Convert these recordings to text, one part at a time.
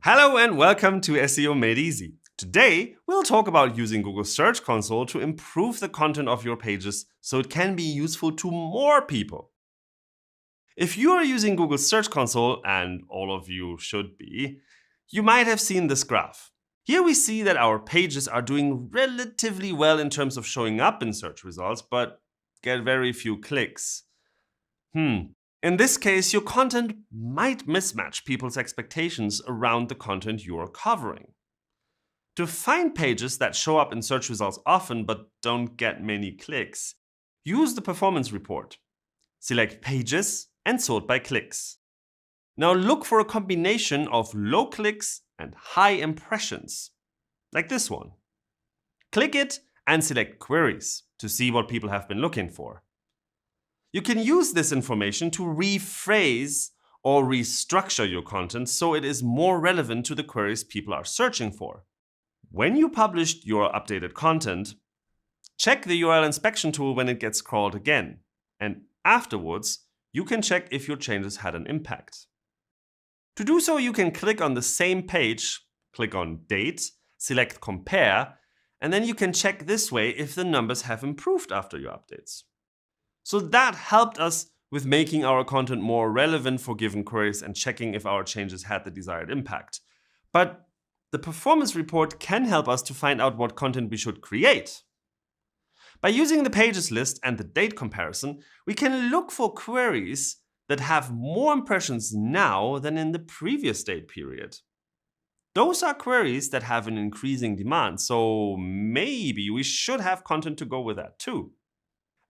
Hello and welcome to SEO Made Easy. Today, we'll talk about using Google Search Console to improve the content of your pages so it can be useful to more people. If you are using Google Search Console, and all of you should be, you might have seen this graph. Here we see that our pages are doing relatively well in terms of showing up in search results, but get very few clicks. In this case, your content might mismatch people's expectations around the content you're covering. To find pages that show up in search results often but don't get many clicks, use the performance report. Select Pages and sort by clicks. Now look for a combination of low clicks and high impressions, like this one. Click it and select Queries to see what people have been looking for. You can use this information to rephrase or restructure your content so it is more relevant to the queries people are searching for. When you published your updated content, check the URL inspection tool when it gets crawled again, and afterwards, you can check if your changes had an impact. To do so, you can click on the same page, click on Date, select Compare, and then you can check this way if the numbers have improved after your updates. So that helped us with making our content more relevant for given queries and checking if our changes had the desired impact. But the performance report can help us to find out what content we should create. By using the pages list and the date comparison, we can look for queries that have more impressions now than in the previous date period. Those are queries that have an increasing demand, so maybe we should have content to go with that too.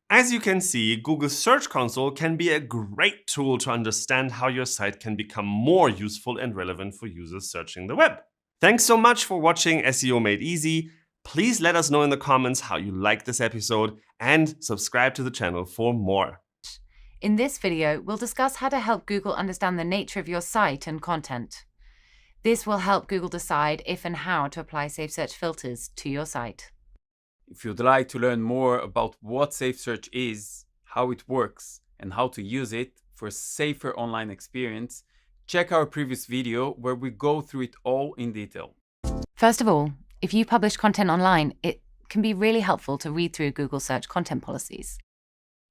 As you can see, Google Search Console can be a great tool to understand how your site can become more useful and relevant for users searching the web. Thanks so much for watching SEO Made Easy. Please let us know in the comments how you liked this episode and subscribe to the channel for more. In this video, we'll discuss how to help Google understand the nature of your site and content. This will help Google decide if and how to apply safe search filters to your site. If you'd like to learn more about what Safe Search is, how it works, and how to use it for a safer online experience, check our previous video where we go through it all in detail. First of all, if you publish content online, it can be really helpful to read through Google Search content policies.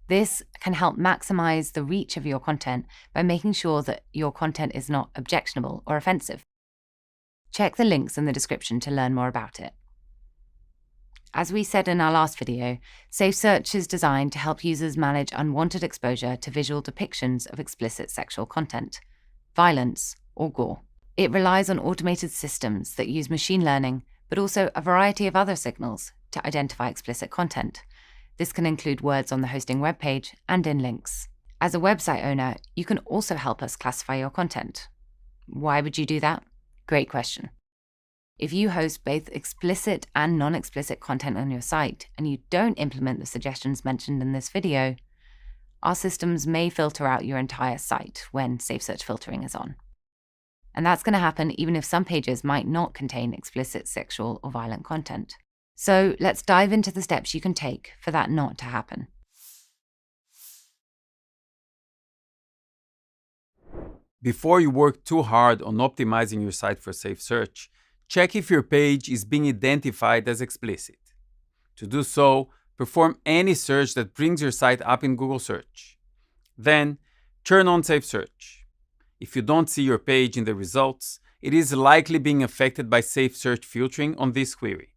This can help maximize the reach of your content by making sure that your content is not objectionable or offensive. Check the links in the description to learn more about it. As we said in our last video, Safe Search is designed to help users manage unwanted exposure to visual depictions of explicit sexual content, violence, or gore. It relies on automated systems that use machine learning, but also a variety of other signals to identify explicit content. This can include words on the hosting webpage and in links. As a website owner, you can also help us classify your content. Why would you do that? Great question. If you host both explicit and non-explicit content on your site and you don't implement the suggestions mentioned in this video, our systems may filter out your entire site when Safe Search filtering is on. And that's going to happen even if some pages might not contain explicit sexual or violent content. So let's dive into the steps you can take for that not to happen. Before you work too hard on optimizing your site for Safe Search, check if your page is being identified as explicit. To do so, perform any search that brings your site up in Google Search. Then, turn on Safe Search. If you don't see your page in the results, it is likely being affected by Safe Search filtering on this query.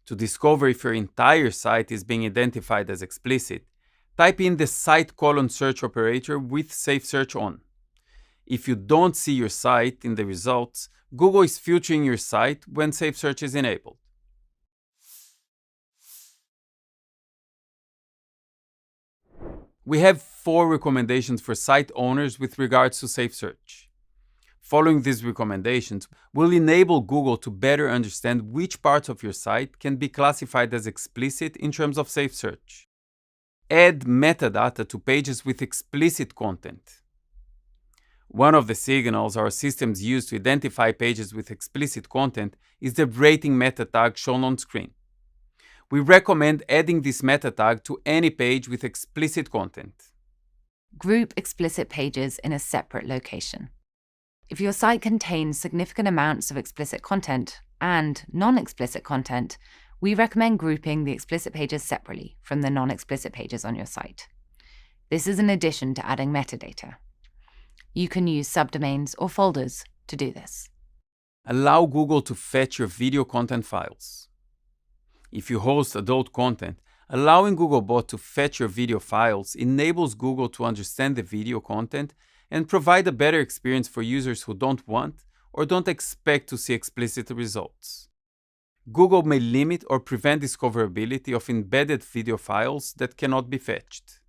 To discover if your entire site is being identified as explicit, type in the site:/search operator with Safe Search on. If you don't see your site in the results, Google is filtering your site when Safe Search is enabled. We have 4 recommendations for site owners with regards to Safe Search. Following these recommendations will enable Google to better understand which parts of your site can be classified as explicit in terms of Safe Search. Add metadata to pages with explicit content. One of the signals our systems use to identify pages with explicit content is the rating meta tag shown on screen. We recommend adding this meta tag to any page with explicit content. Group explicit pages in a separate location. If your site contains significant amounts of explicit content and non-explicit content, we recommend grouping the explicit pages separately from the non-explicit pages on your site. This is in addition to adding metadata. You can use subdomains or folders to do this. Allow Google to fetch your video content files. If you host adult content, allowing Googlebot to fetch your video files enables Google to understand the video content and provide a better experience for users who don't want or don't expect to see explicit results. Google may limit or prevent discoverability of embedded video files that cannot be fetched.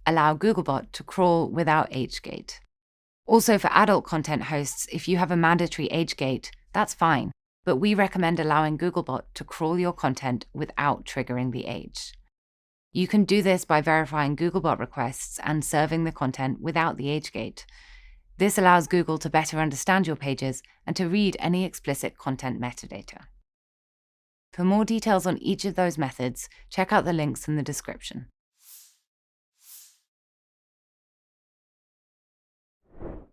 Allow Googlebot to crawl without age gate. Also, for adult content hosts, if you have a mandatory age gate, that's fine, but we recommend allowing Googlebot to crawl your content without triggering the age. You can do this by verifying Googlebot requests and serving the content without the age gate. This allows Google to better understand your pages and to read any explicit content metadata. For more details on each of those methods, check out the links in the description.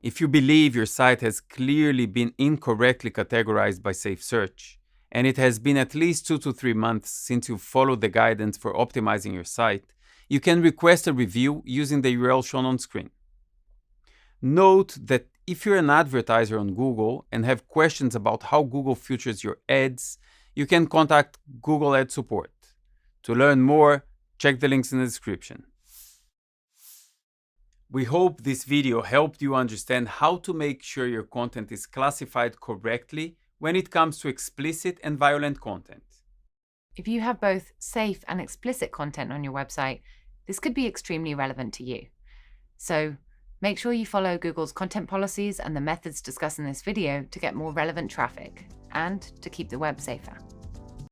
If you believe your site has clearly been incorrectly categorized by Safe Search, and it has been at least 2 to 3 months since you've followed the guidance for optimizing your site, you can request a review using the URL shown on screen. Note that if you're an advertiser on Google and have questions about how Google features your ads, you can contact Google Ad Support. To learn more, check the links in the description. We hope this video helped you understand how to make sure your content is classified correctly when it comes to explicit and violent content. If you have both safe and explicit content on your website, this could be extremely relevant to you. So make sure you follow Google's content policies and the methods discussed in this video to get more relevant traffic and to keep the web safer.